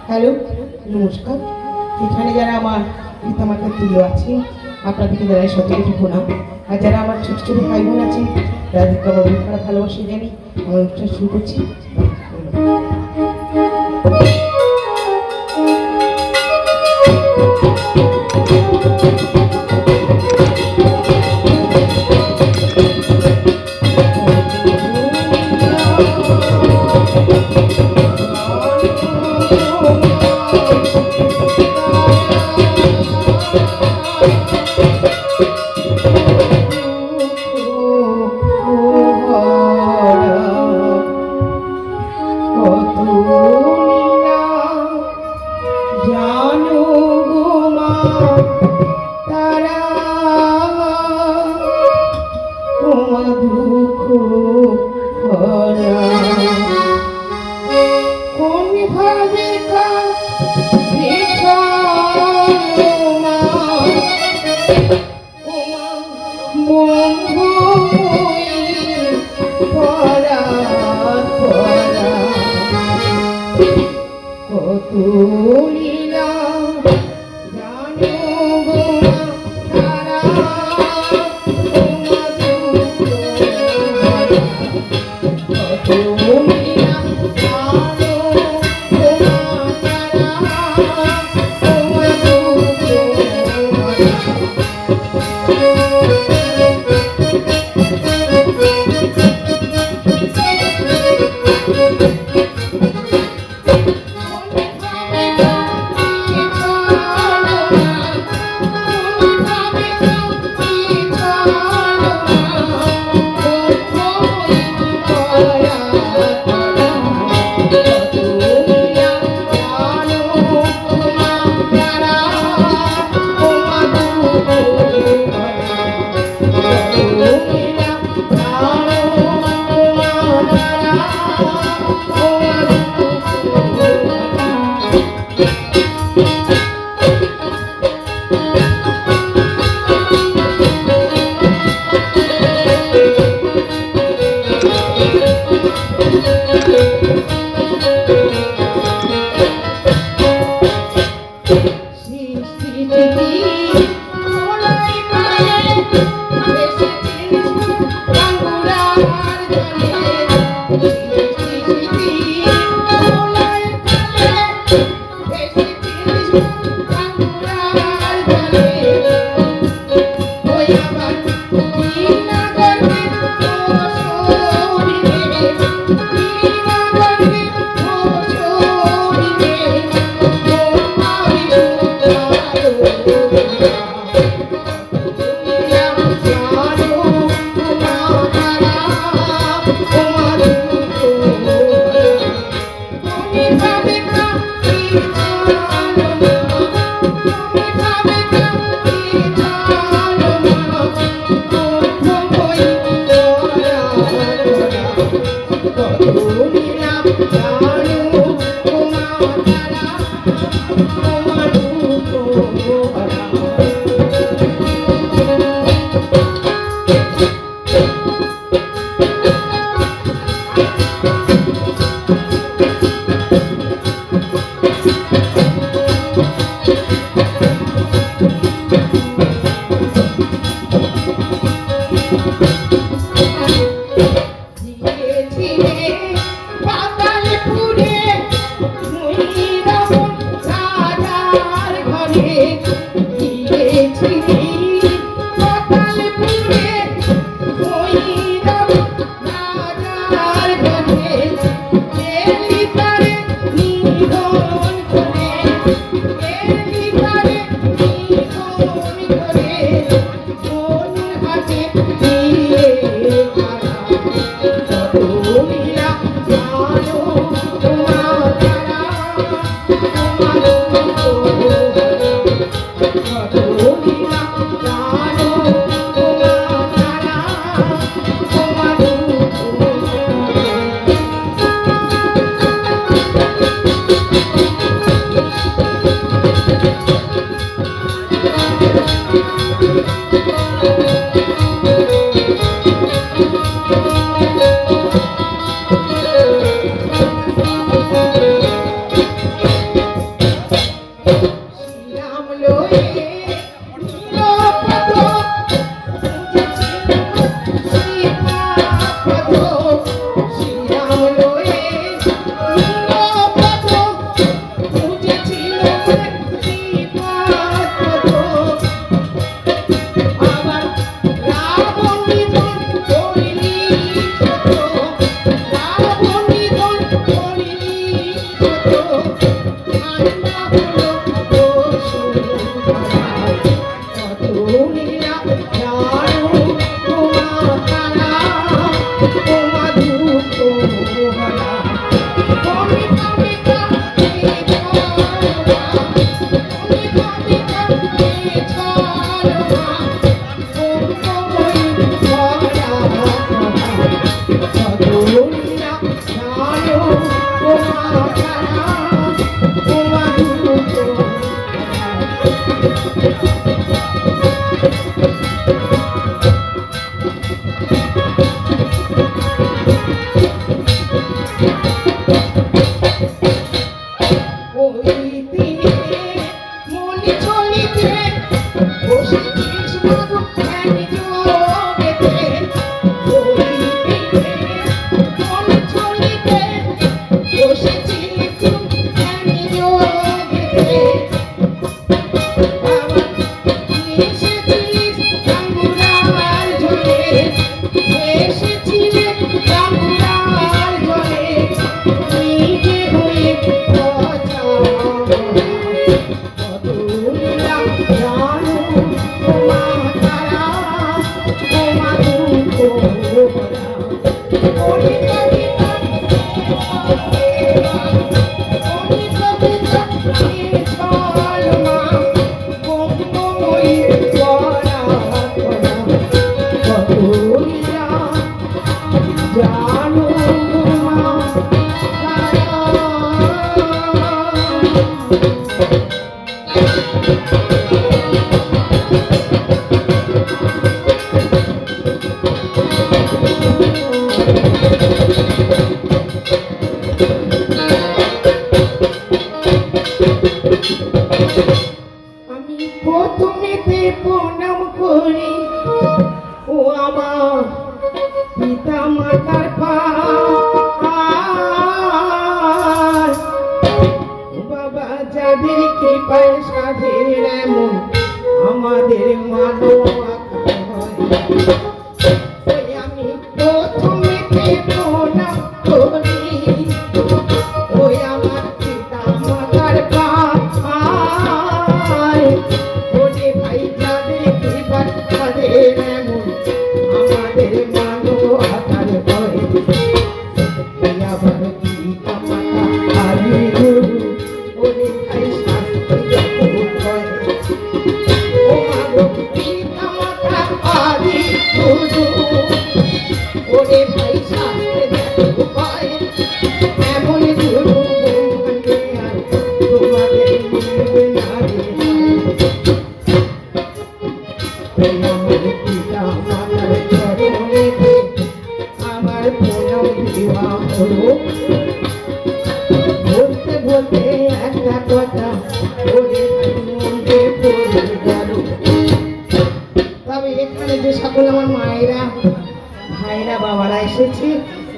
Hello, নমস্কার। এখানে যারা আমার পিতামাতার তুল্য আছে আপনাদেরকে যারা সত্যি প্রণাম, আর যারা আমার ছোট ছোট ভাই বোন আছে তাদেরকে আমার খারাপ ভালোবাসা জানি। আমার অনুষ্ঠান শুরু করছি।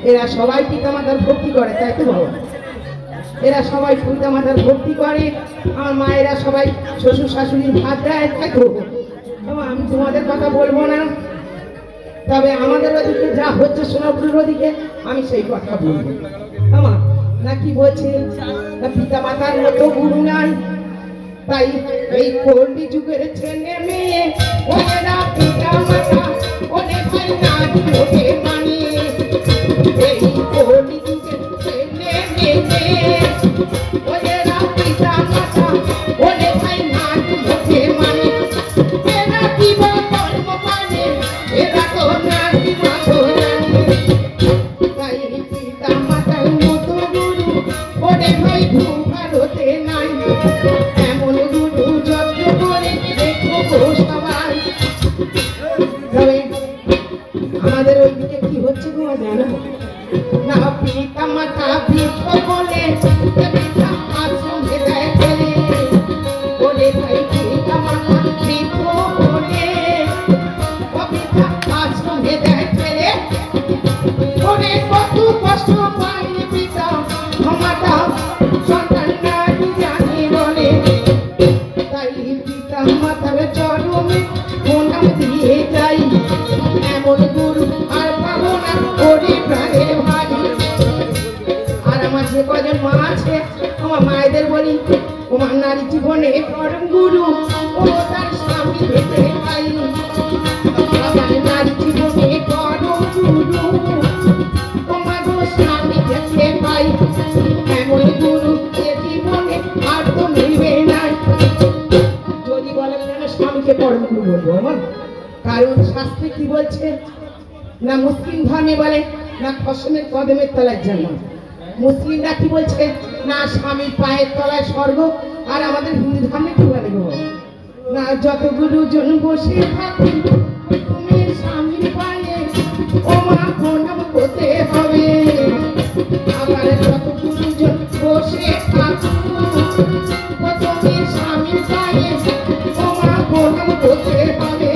এরা সবাই পিতামাতার ভক্তি করে, তাই তো বাবা? এরা সবাই পিতামাতার ভক্তি করে, আমার মায়েরা সবাই শ্বশুর শাশুড়ির ভাত দেয়, তাই তো? আমি তোমাদের কথা বলবো না, তবে আমাদের ওদিকে যা হচ্ছে সোনাপুরের ওদিকে আমি সেই কথা বলবো। আমার না কি বলছে, না পিতামাতার মতো গুরু নাই, তাই এই কলি যুগের ছেলে মেয়ে ওরা পিতামাতা ওরে ভাই না ওঠে মানিয়ে, এই কলি যুগের ছেলে মেয়ে ওরা পিতামাতা ওরে ভাই না ওঠে মানিয়ে, এরা কি বা কর্ম পারে, এরা তো না কি মাথো জানে, তাই পিতামাতার মতো গুরু ওরে ভাই ভারতে নাই, এমন গুরু যত্ন করে দেখো সবাই। আমাদের ওইদিকে কি হচ্ছে তোমার জানো না, পিতা মাতা বৃদ্ধ বলে আশ্রমে দেয় ফেলে, বলে ভাই পিতা মাতা বৃদ্ধ বলে আশ্রমে দেয় ফেলে, ওরে কত কষ্ট পায় পিতা মাতা সন্তান না জানি বলে। মায়েদের বলি তোমার নারী জীবনে পরম গুরু ও তার স্বামী দেখতে পাই। আমার নারী জীবনে পরম গুরু তোমার স্বামী দেখতে পাই। এমন গুরু এ জীবনে আর তো মিলবে না। যদি বলেন না স্বামীকে পরম গুরু বলবো আমার, কারণ শাস্ত্রে কি বলছে না, মুসলিম ধর্মে বলে না খসমের কদমের তলায় জান্নাত। মুসলিমরা কি বলছে না স্বামীর পায়ের তলায় স্বর্গ। আর আমাদের হিন্দু ধর্মে কি বলে গো না, যত গুরুজন বসে থাকি তুমি স্বামীর পায়ে ও মা প্রণাম করতে হবে। আবার যত গুরুজন বসে থাকি তুমি স্বামীর পায়ে ও মা প্রণাম করতে হবে।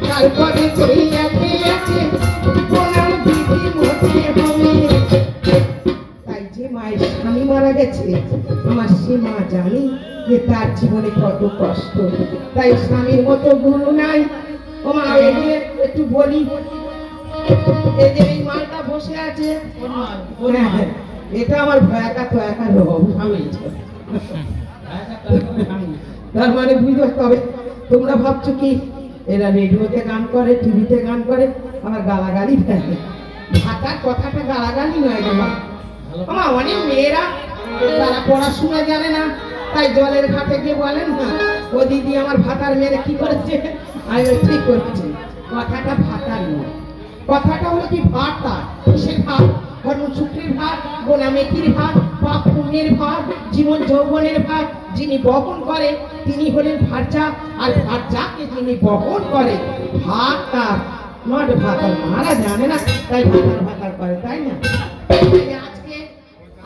তারপরে তুই একে একে প্রণাম দিদি মতে হবে। তাই যে মায়ের স্বামী মারা গেছে আমার সে মা জানি যে তার জীবনে কত কষ্ট। তাই স্বামীর মতো গুরু নাই। ও মা এই যে একটু বলি, এই যে এই মালটা বসে আছে এটা আমার ভয়াকা তো একা রব। তার মানে বুঝতে হবে। তোমরা ভাবছো কি এরা রেডিওতে গান করে, টিভিতে গান করে, আমার গালাগালি দেয়। ভাতার কথাটা গালাগালি নয় গো মা। আমার অনেক মেয়েরা তারা পড়াশোনা জানে না, তাই জলের ঘাটে গিয়ে বলেন না ও দিদি আমার ভাতার মেরে কি করেছে। আমি ঠিক করছি, কথাটা ভাতার নয়, কথাটা হলো কি ভাতা। সে ভাত ধর্ম শুক্রের ভাত, গোনা মেথির ভাত, পাপ পুণ্যের ভাত, জীবন যৌবনের ভাত যিনি বহন করে তিনি হলেন ভার্যা। আর ভার্যাকে যিনি বহন করে ভাতার নট ভাতার। মারা জানে না তাই ভাতার ভাতার করে, তাই না?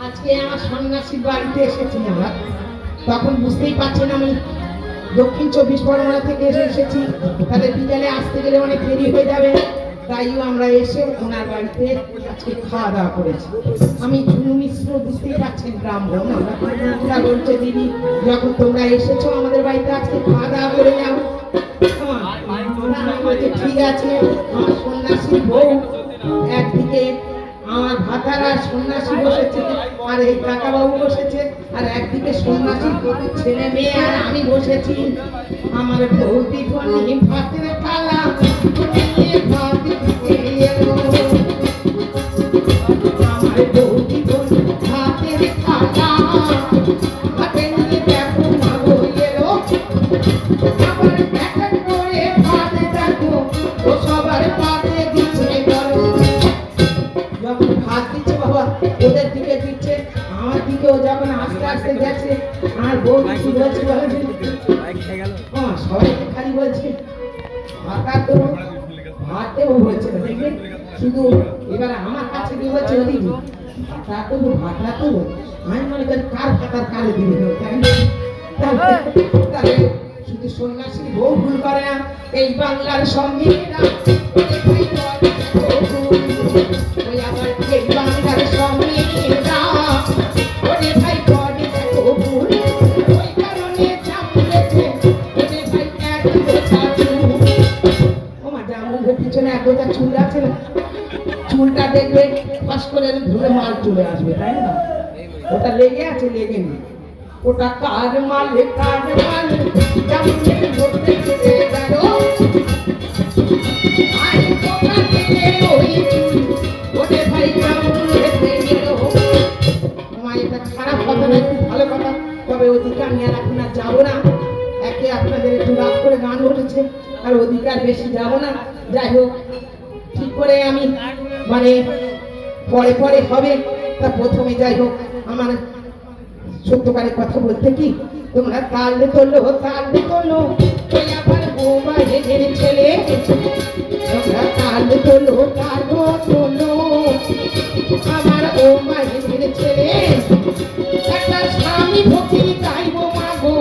আজকে আমার সন্ন্যাসীর বাড়িতে এসেছি আমরা, তখন বুঝতেই পারছেন আমি দক্ষিণ 24 পরগনা থেকে এসেছি। তাদের বিকালে আসতে গেলে অনেক দেরি হয়ে যাবে, তাইও আমরা এসে ওনার বাড়িতে আজকে খাওয়া দাওয়া করেছি। আমি ঝুনু মিশ্র, বুঝতেই পারছেন ব্রাহ্মণ। আমরা বলছে দিদি যখন তোমরা এসেছো আমাদের বাড়িতে আজকে খাওয়া দাওয়া করে যাও। ঠিক আছে। আমার সন্ন্যাসীর বউ একদিকে, আমার ভাতারা সন্ন্যাসী বসেছে, আর এই কাকাবাবু বসেছে, আর একদিকে সন্ন্যাসী ছেলে মেয়ে আর আমি বসেছি। আমার বৌদি ধনী ভাতের থালা ভাত দিয়ে এলো। আমার বৌদি ধনী ভাতের থালা হাতে নিয়ে দেখো মা গো এলো। আবার প্যাকেট করে ভাত দেখো ও সবার পাতে দিচ্ছে গরম। যখন ভাত দিচ্ছে বাবা ওদের দিকে দিচ্ছে, আমার দিকেও যখন আস্তে আস্তে যাচ্ছে, আর বউ কি বলছে বলে সবাইকে খালি বলছে ভাতা তো ভাতেও বলছে না, দেখবেন শুধু এবার আমার কাছে দিয়ে বলছে দিদি ভাতা তো ভাতা তো। আমি মনে করি কার ভাতার কারে দিবে, তাই না? তাহলে শুধু সন্ন্যাসীর বউ ভুল করে না, এই বাংলার সংগীতরা ওই আমার এই বাংলার সংগীতরা ওরে ভাই করে দেখো ভুল, ওই কারণে চামড়েছে ওরে ভাই এক গোছা চুল। ও মা জামুলের পিছনে এক গোছা চুল আছে না, চুলটা দেখবে ফাঁস করে ধরে মাল চলে আসবে, তাই না? ওটা লেগে আছে, লেগে নেই। ওটা কার মাল জামুলের ধরতে চলে গেল। আরে কোথা থেকে ওই ওরে ভাই জামুলের গেল। মা এটা খারাপ কথা না, একটু ভালো কথা। তবে ওদিকে আমি আর এখন আর যাবো না। একে আপনাদের একটু রাত করে গান উঠেছে, আর ওদিকে আর বেশি যাবো না। যাই হোক ঠিক করে আমি মানে পরে পরে হবে, তা প্রথমে যাই হোক আমার সত্যকারের কথা বলতে কি তোমরা তাললে তোলো ওই আবার বৌমা হেজের ছেলে। তোমরা তাললে তোলো আমার বৌমা হেজের ছেলে। একটা স্বামী ভক্তি গাইবো মাগো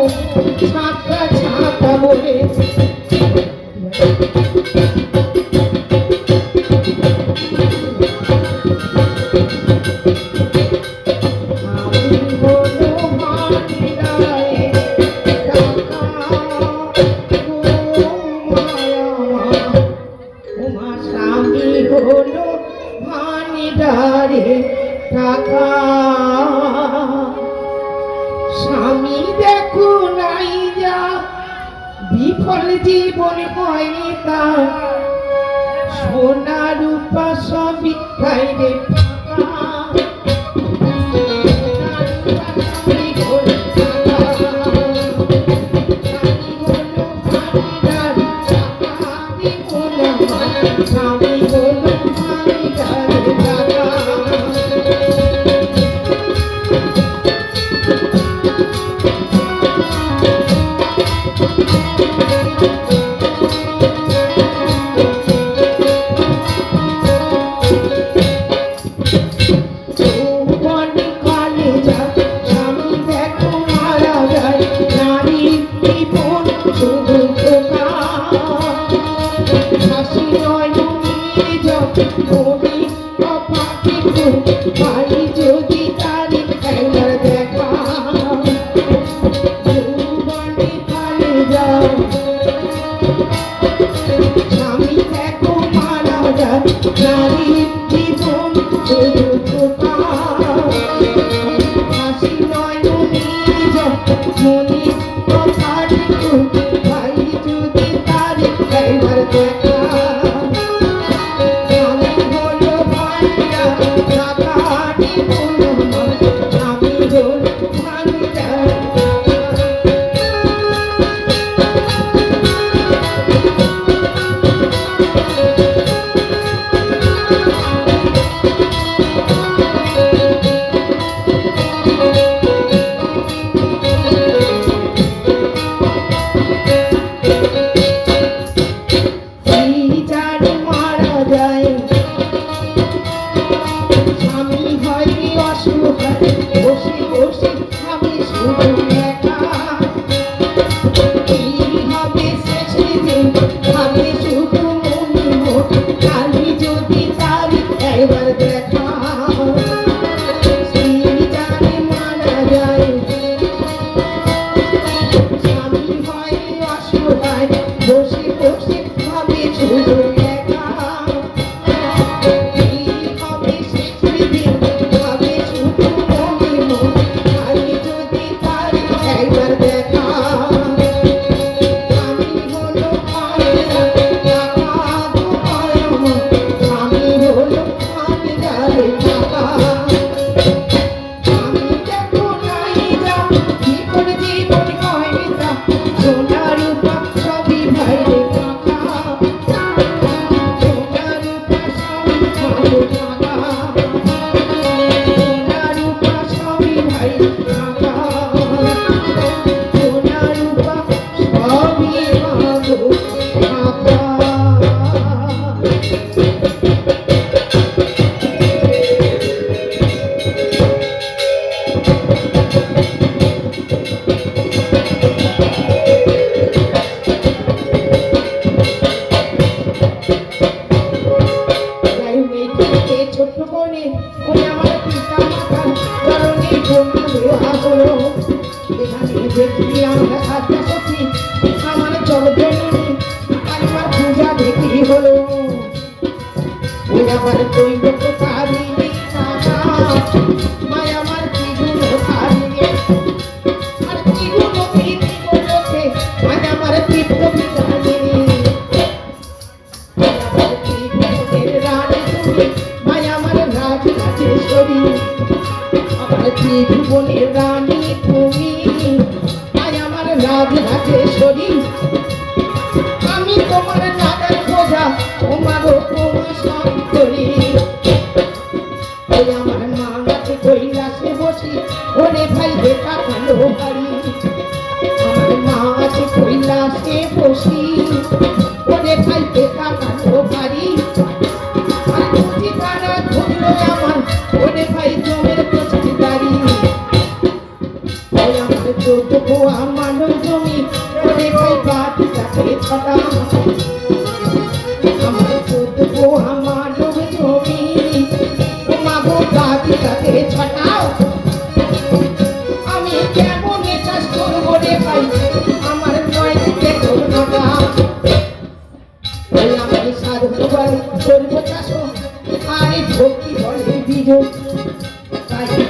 ছাপা ছাপা বলে। স্বামী দেখো নাই যা বিফল জীবন হয়নি তা সোনা রূপা সবই খাইরে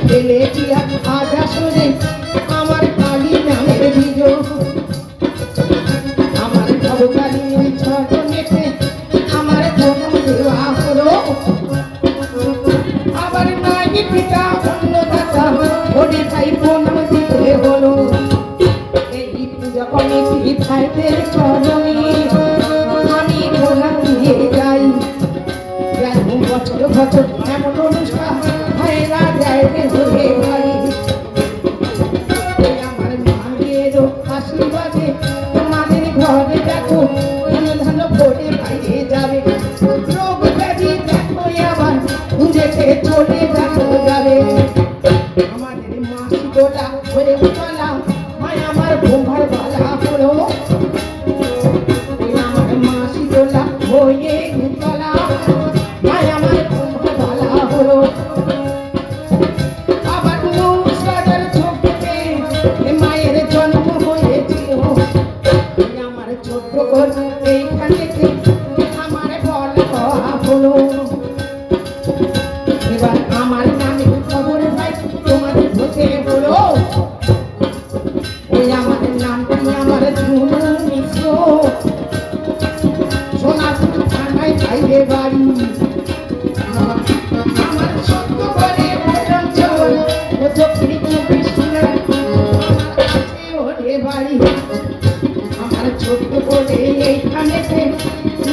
ফেলে দিয়া আজ আসরে আমার মায়েদের চরণে আমি ভোলা দিয়ে যাই। বছর বছর এমন অনুষ্ঠান হয় না যায় হয়ে ভাই। আমার মায়েরও আশীর্বাদে তোমাদের ঘরে দেখো ধান ধান ভরে বাইরে যাবে। রোগ ব্যাধি দেখো আবার যেতে চলে দেখো যাবে। আমাদের মাসি গোলা হয়ে উঠলা মায় আমার বোমার বালা হলো। আমার মাসি গোলা হয়ে উঠলা মায় আমার বোমার বালা হলো। আবার সাজার চোখে মায়ের জন্ম হয়েছিল। আমার ছোট্ট ঘর এইখানে আমার বলা হলো। এবার আমার নামে খবর ভাই তোমাদের হতে হলো। ওই আমাদের নামটি আমার ঝুনু মিশ্র। সোনাপুর থানায় বাইরে বাড়ি। আমার সত্য করে অঞ্চল ও দক্ষিণ চব্বিশ পরগনার বাড়ি। আমার ছোট্ট করে এইখানে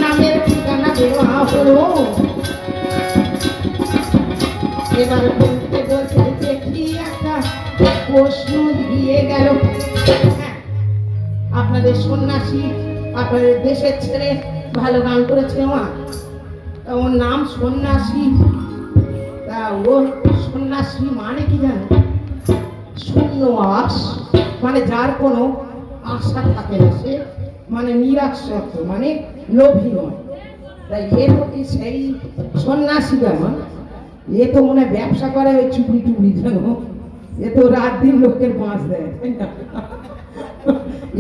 নামের ঠিকানা দেওয়া হলো। এবার বলতে বলতে দেখি একটা প্রশ্ন দিয়ে গেল। আপনাদের সন্ন্যাসী আপনাদের দেশের ছেলে ভালো গান করেছে মা। তা ওর নাম সন্ন্যাসী। তা ও সন্ন্যাসী মানে কি জানো? শূন্য আশ, মানে যার কোনো আশা থাকে না, সে মানে নিরাশক্ত, মানে লোভী নয়। তাই এ তো কি সেই সন্ন্যাসী আমার? এ তো মনে ব্যবসা করে ওই চুপড়ি টুপড়ি জানো। এ তো রাত দিন লোকের বাঁশ দেয়, তাই না?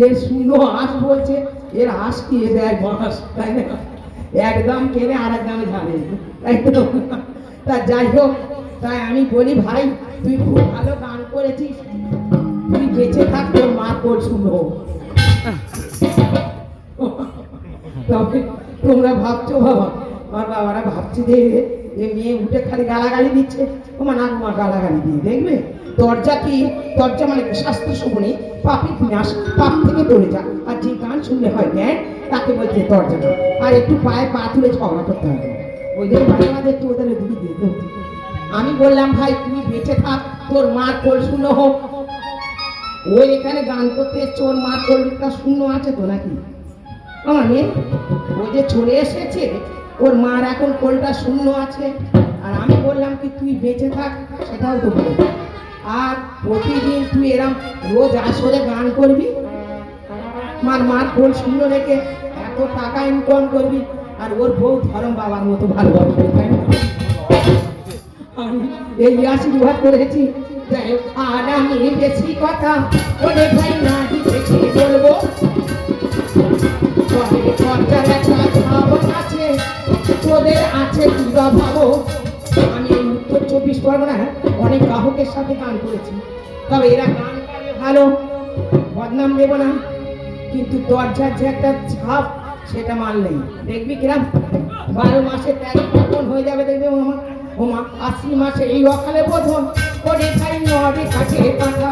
এ শূন্য আঁশ বলছে, এর আঁশ কি এ দেয় বাঁশ, তাই না? একদম কেনে আর এক দামে ঝাড়ে, তাই তো? তা যাই হোক, তাই আমি বলি ভাই তুই খুব ভালো গান করেছিস, তুই বেঁচে থাক, তোর মা তোর শুনো। তবে তোমরা ভাবছো বাবা, আমার বাবারা ভাবছে যে এ মেয়ে উঠে খালি গালাগালি দিচ্ছে। তোমার না তোমার গালাগালি দিয়ে দেখবে দরজা কি? দরজা মানে শাস্ত্র শুনে পাপি বিনাশ, পাপ থেকে দূরে যা। আর যে গান শুনলে হয় জ্ঞান, তাকে বলছে দরজা না। আর একটু পায়ে পা তুলে ঝগড়া করতে হবে, ওইদের মাঝে মাঝে একটু ওদের দিকে যেতে হচ্ছে। আমি বললাম ভাই তুই বেঁচে থাক, তোর মার কোল শূন্য হোক। ওই এখানে গান করতে এসছে, ওর মার কোলটা শূন্য আছে তো নাকি? আমার মেয়ে ওই যে চলে এসেছে, ওর মার এখন কোলটা শূন্য আছে। আর আমি বললাম কি তুই বেঁচে থাক, সেটাও তো বলে। আর প্রতিদিন তুই এরম রোজ আসরে গান করবি, মার কোল শূন্য রেখে এত টাকা ইনকাম করবি, আর ওর বউ ধরম বাবার মতো ভালোবাসবে, তাই না? আমি এই আশীর্বাদ করেছি। আর আমি বেশি কথা ওরে ভাই না বেশি বলবো। আছে তোদের আছে দুর্গা ভাবো। আমি এই উত্তর 24 পরগনায় অনেক গ্রাহকের সাথে গান করেছি, তবে এরা গান গাবে ভালো, বদনাম দেব না, কিন্তু দরজার যে একটা ছাপ সেটা মানলেই দেখবি কিরাম 12 মাসে 13 কখন হয়ে যাবে দেখবে আমার ওমা। 80 মাসে এই অকালে বোধন করে খাই নড়ে কাছে পাতা।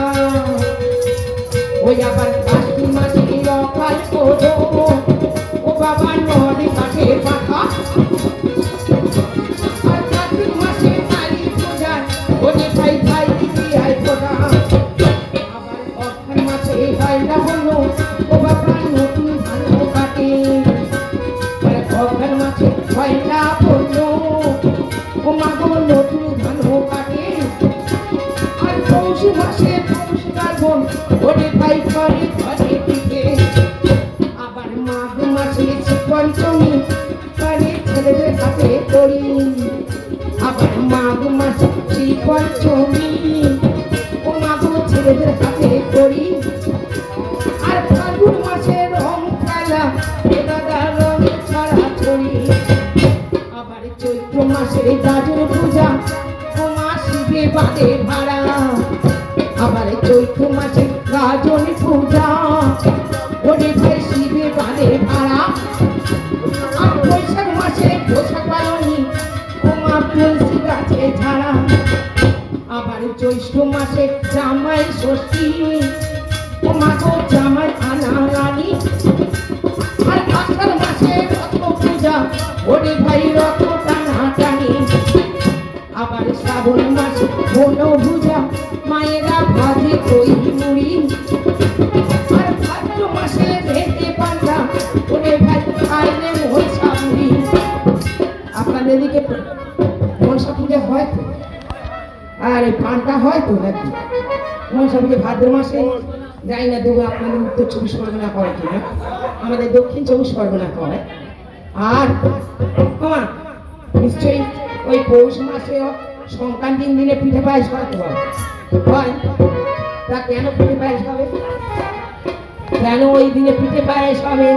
ওই আবার 80 মাসে এই অকাল বোধন ও বাবা নড়ে কাছে পাতা। আর কার্তিক মাসে কালী পূজা ওরে ভাই ভাই দিদি আই ফোটা। আবার অক্ষর মাসে ভাইরা বললো ও বাবা নতুন ধান কাটে। অক্ষর মাসে ভাইরা বললো ও মা গো নতুন ধান কাটে। আর পৌষ মাসে পৌষ গাজন ওরে ভাই ঘরে ঘরে দিকে। আবার মাঘ মাসে পঞ্চমী করে ছেলেদের হাতে করি। আবার মাঘ মাসে পঞ্চমী ও মা গো ছেলেদের হাতে করি। আর ফাল্গুন মাসে রং খেলা দাদা রং ছড়া ছড়ি। আবার চৈত্র মাসে গাজর পূজা ও মা শিবে বাদে ভাড়া। আবার চৈত্র মাসে গাজন পূজা ওরে ভাই শিবে বাদে ভাড়া। আর বৈশাখ মাসে বৈশাখ পালনি ও মা তুলসী গাছে ছাড়া। আবার জ্যৈষ্ঠ মাসে জামাই ষষ্ঠী ও মা গো জামাই আনা রানী। মুড়ি আর ভাদ্র মাসে ভেটে পান্তা ওরে ভাই খাইলে মনসা মুড়ি। আপনাদের দিকে মনসা পুজো হয় তো আর এই পান্তা হয় তো নাকি? মনসা পুজো ভাদ্র মাসে যাই না দেবো, আপনাদের উত্তর 24 পরগনা করে কিনা, আমাদের দক্ষিণ 24 পরগনা করে। আর নিশ্চয়ই ওই পৌষ মাসে সংক্রান্তির দিনে পিঠে পায়েস হয় তো হয়। তা কেন পিঠে পায়েস হবে? কেন ওই দিনে পিঠে পায়েস হবে?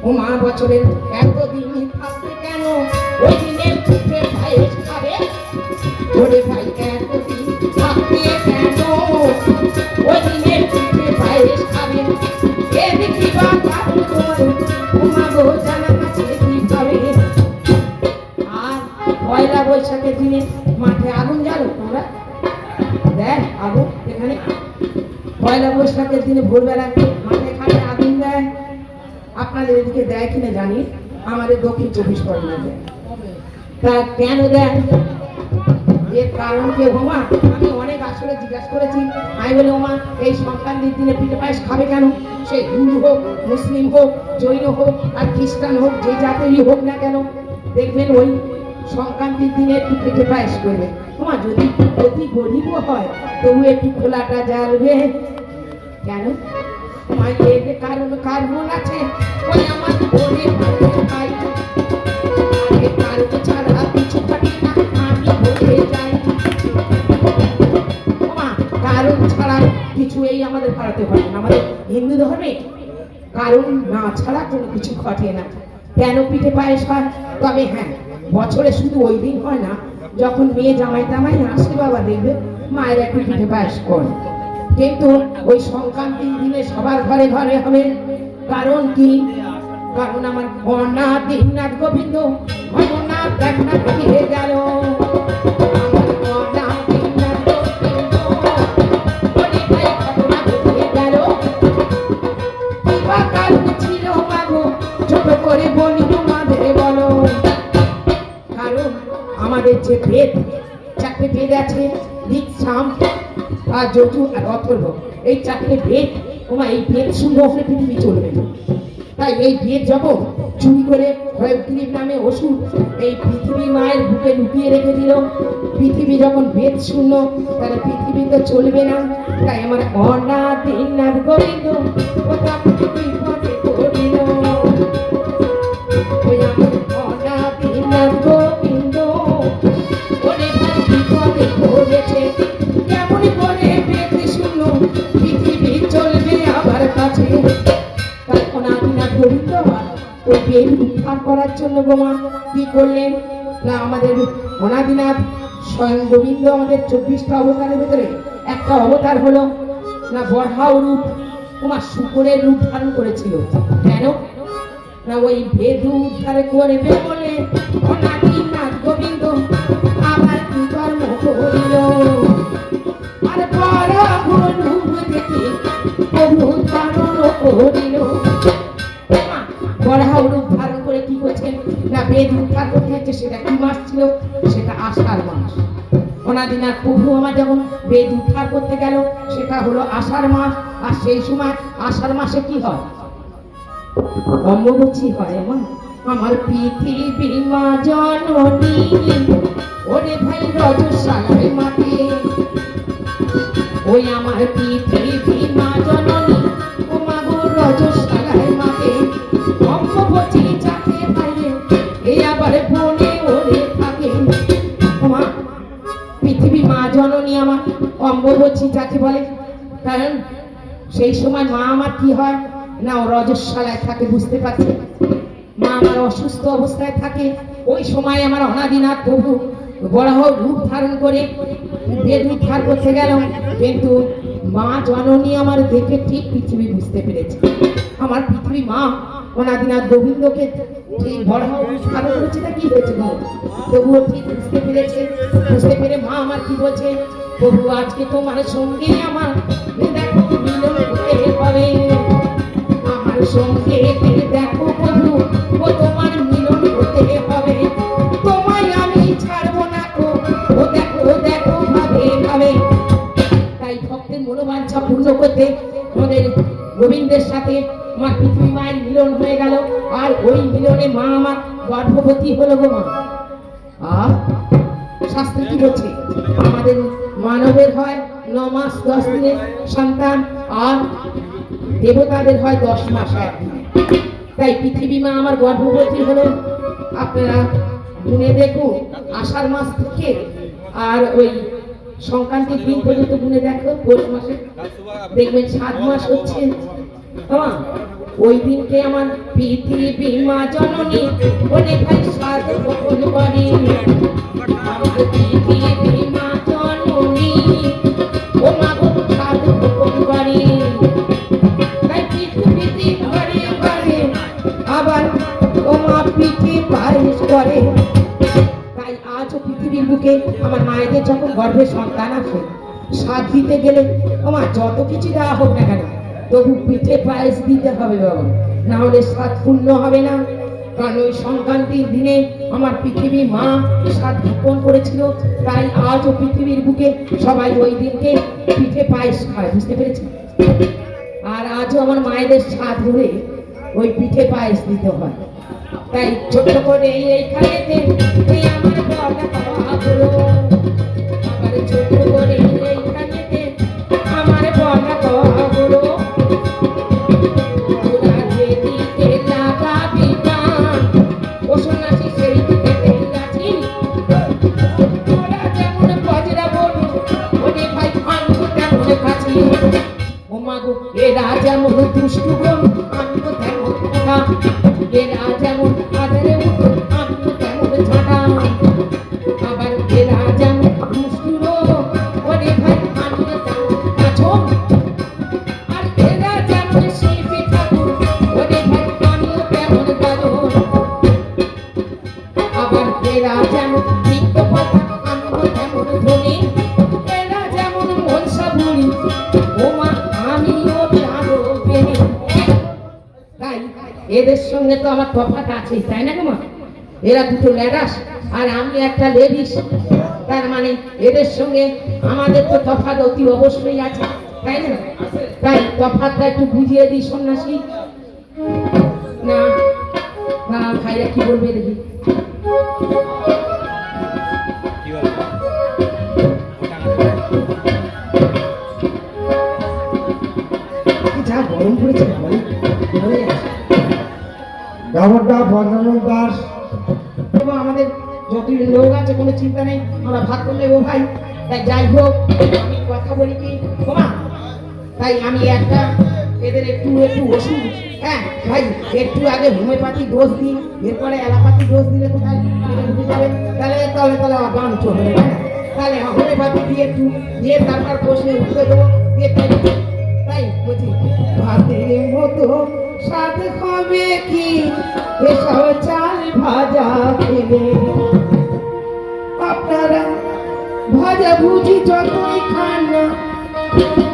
ও মা বছরের এতদিন থাকতে কেন ওই দিনে পিঠে পায়েস খাবে? ওরে ভাই এতদিন থাকতে কেন ওই দিনে পিঠে পায়েস খাবে? এ দেখি বা কারণ তোমার ও মা গো জানা আছে কি খাবে? আর পয়লা বৈশাখের দিনে মাঠে আগুন জ্বালো তোমরা? দেখ আগুন এখানে পয়লা বৈশাখের দিনে ভোরবেলা মাঠে খাটে আগুন দেয়। আপনাদের এদিকে দেয় কিনা জানি, আমাদের দক্ষিণ 24 পরগনা দেয়। তা কেন দেয়? এর কারণ কি ওমা? আমি অনেক আসলে জিজ্ঞাসা করেছি। আমি বলি ওমা এই সংক্রান্তির দিনে পিঠে পায়েস খাবে কেন? সে হিন্দু হোক, মুসলিম হোক, জৈন হোক আর খ্রিস্টান হোক, যে জাতেরই হোক না কেন, দেখবেন ওই সংক্রান্তির দিনে একটু পিঠে পায়েস করবে। ওমা যদি অতি গরিবও হয় তবু একটু খোলাটা জ্বালবে কেন? তোমার এর কারণ কারণ আছে। ওই আমার ঘরে ভাই আরে কারণ ছাড়া কিছু পারি না, আমি ভরে যাই। ওমা কারণ ছাড়া কিছু এই আমাদের ভারতে হয় না। আমাদের হিন্দু ধর্মে কারণ না ছাড়া কোনো কিছু ঘটে না। কেন পিঠে পায়েস হয়? তবে হ্যাঁ, বছরে শুধু ওই দিন হয় না, যখন মেয়ে জামাই টামাই আসে বাবা দেখবে মায়ের একটু পিঠে পায়েস করে। কিন্তু ওই সংক্রান্তির দিনে সবার ঘরে ঘরে হবে। কারণ কি? কারণ আমার কন্যা দীননাথ গোবিন্দ ভগনাথ দেখনাথ হয়ে গেল। আমার কন্যা দীননাথ গোবিন্দ বলে ভাই ঘটনা ঘটে গেল। কিবা কারণ ছিল মাগো ছোট করে বলি তোমাদের বলো। কারণ আমাদের যে বেদ, 4টে বেদ আছে, ঋক, সাম আর যজু আর অথর্ব, এই 4টে বেদ। ওমা এই বেদ শূন্য হলে পৃথিবী চলবে না। তাই এই বেদ যখন চুরি করে হয়গ্রীব নামে অসুর এই পৃথিবী মায়ের বুকে লুকিয়ে রেখে দিল, পৃথিবী যখন বেদ শূন্য তাহলে পৃথিবী তো চলবে না। তাই আমার কন্যা দীননাথ গোবিন্দ ওটা বিপদে পড়িল। ওই আমার কন্যা দীননাথ গোবিন্দ ওরে ভাই বিপদে পড়েছে। কেমন করে বেদ শূন্য পৃথিবী চলবে আবার কাছে? তাই অনাদিনাথ গোবিন্দ ওই বেদ উদ্ধার করার জন্য গোমা কি করলেন না, আমাদের অনাদিনাথ স্বয়ং গোবিন্দ আমাদের 24টা অবতারের ভিতরে একটা অবতার হলো না বড়হাও রূপ। তোমার শুকরের রূপ ধারণ করেছিল। কেন না ওই বেদ উদ্ধার করবে বলে অনাদিনাথ গোবিন্দ আবার কি কর্ম করিল। আর বড় রূপ দেখে প্রভু ধারণ করিল। বড়হাও রূপ ধারণ করে কি করছেন না বেদ উদ্ধার করতে হচ্ছে। সেটা কি মাস ছিল? সেটা আষাঢ় মাস। অনাদিনাথ প্রভু আমার যখন বেদ উদ্ধার করতে গেল সেটা হলো আষাঢ় মাস। আর সেই সময় আষাঢ় মাসে কি হয়? অম্বুবাচী হয়। আমার পৃথিবী মা জননী ওরে ভাই রজস্বালায় মাটি। ওই আমার পৃথিবী মা জননী ও মা গো রজস্বালায় মাটি। অম্বুবাচী যাকে পাইলে এই আবার বনে ওরে থাকে। ওমা পৃথিবী মা জননী আমার অম্বুবাচী যাকে বলে। কারণ সেই সময় মা আমার কি হয় না রজস্বালায় থাকে। বুঝতে পারছে? মা আমার অসুস্থ অবস্থায় থাকে। ওই সময় আমার অনাদিনাথ প্রভু বড়হাও রূপ ধারণ করে বেদ উদ্ধার করতে গেল। কিন্তু মা জননী আমার দেখে ঠিক পৃথিবী বুঝতে পেরেছে। আমার পৃথিবী মা অনাদিনাথ গোবিন্দকে ঠিক বড়হাও রূপ ধারণ করেছে। তা কি হয়েছে গো? তবুও ঠিক বুঝতে পেরেছে। বুঝতে পেরে মা আমার কি বলছে, প্রভু আজকে তোমার সঙ্গে আমার দেখো মিলন হতে হবে। আমার সঙ্গে দেখো প্রভু ও তোমার মিলন হতে হবে। তোমায় আমি ছাড়বো না ও দেখো দেখো ভাবে ভাবে। তাই ভক্তের মনোবাঞ্ছা পূর্ণ করে মধ্যে আমাদের গোবিন্দের সাথে আমার পৃথিবী মায়ের মিলন হয়ে গেল, আর ওই মিলনে মা আমার গর্ভবতী হলো গো মা। আর শাস্ত্রে কি বলছে, আমাদের মানবের হয় 9 মাস 10 দিনের সন্তান, আর দেবতাদের হয় 10 মাস 1 দিন। তাই পৃথিবী মা আমার গর্ভবতী হলো। আপনারা গুনে দেখুন, আষাঢ় মাস থেকে আর ওই সংক্রান্তির দিন পর্যন্ত গুনে দেখো, পৌষ মাসে দেখবেন 7 মাস হচ্ছে। ওই দিনকে আমার পৃথিবী মা জননী বলে ভাই সাধ গোপন করে, আমার পৃথিবী মা জননী ও মা গো সাধ গোপন করে। তাই পৃথিবীতে ঘরে ঘরে আবার ও মা পিঠে পায়েস করে। তাই আজও পৃথিবীর বুকে আমার মায়েদের যখন গর্ভে সন্তান আসে, সাধ দিতে গেলে আমার যত কিছু দেওয়া হোক না কেন, তবু পিঠে পায়েস দিতে হবে বাবা, না হলে সাধ পূর্ণ হবে না। কারণ ওই সংক্রান্তির দিনে আমার পৃথিবী মা সাধ গোপন করেছিল। তাই আজও পৃথিবীর বুকে সবাই ওই দিনকে পিঠে পায়েস খায়, বুঝতে পেরেছি? আর আজও আমার মায়েদের সাধ ধরে ওই পিঠে পায়েস দিতে হয়। তাই ছোট করে এইখানেতে আমার বাবা হলো, আবার ছোট করে এইখানেতে আমার বাবা হলো। এরা যেমন দুষ্টু আমি তো তেমন কথা, এরা যেমন আদরে উঠো আমি তো তেমন ঝাঁটা, আবার এরা যেমন দুষ্টু ওরে ভাই আমি তো তেমন কাছো, আর এরা যেমন শিল্পী ঠাকুর ওরে ভাই আমিও তেমন গাজন, আবার এরা যেমন নিত্য কথা আমিও তেমন ধনী, এরা যেমন মনসা বুড়ি ও মা আমিও এদের সঙ্গে তো আমার তফাৎ আছে, তাই না গো মা? এরা দুটো লেডাস আর আমি একটা লেডিস, তার মানে এদের সঙ্গে আমাদের তো তফাৎ অতি অবশ্যই আছে, তাই না? তাই তফাৎটা একটু বুঝিয়ে দিই সন্ন্যাসী। না না ভাইরা কি বলবে দেখি। যা গরম পড়েছে আমাদের যত লোক আছে কোনো চিন্তা নেই, আমরা ভাত করলে ও ভাই। তাই যাই হোক, আমি কথা বলি কি তোমা, তাই আমি একটা এদের একটু একটু ওষুধ, হ্যাঁ ভাই একটু আগে হোমিওপ্যাথি ডোজ দিই, এরপরে অ্যালোপ্যাথি ডোজ দিলে কোথায় উঠে যাবে, তাহলে তাহলে তাহলে আমার গান চলবে না। তাহলে হোমিওপ্যাথি দিয়ে একটু দিয়ে তারপর বসে উঠে দেবো, দিয়ে তাই বলছি ভাতের মতো স্বাদ হবে কি এসব চাল ভাজা খেলে, আপনারা ভাজা ভুজি যতই খান না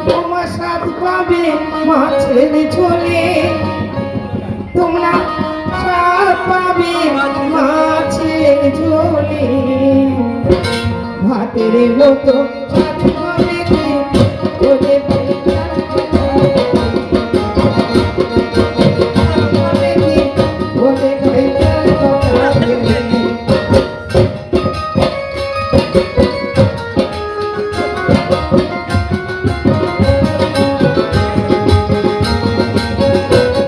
তোমার স্বাদ পাবে মাছের ঝোলে, তোমরা স্বাদ পাবে মাছের ঝোলে, ভাতের মতো স্বাদ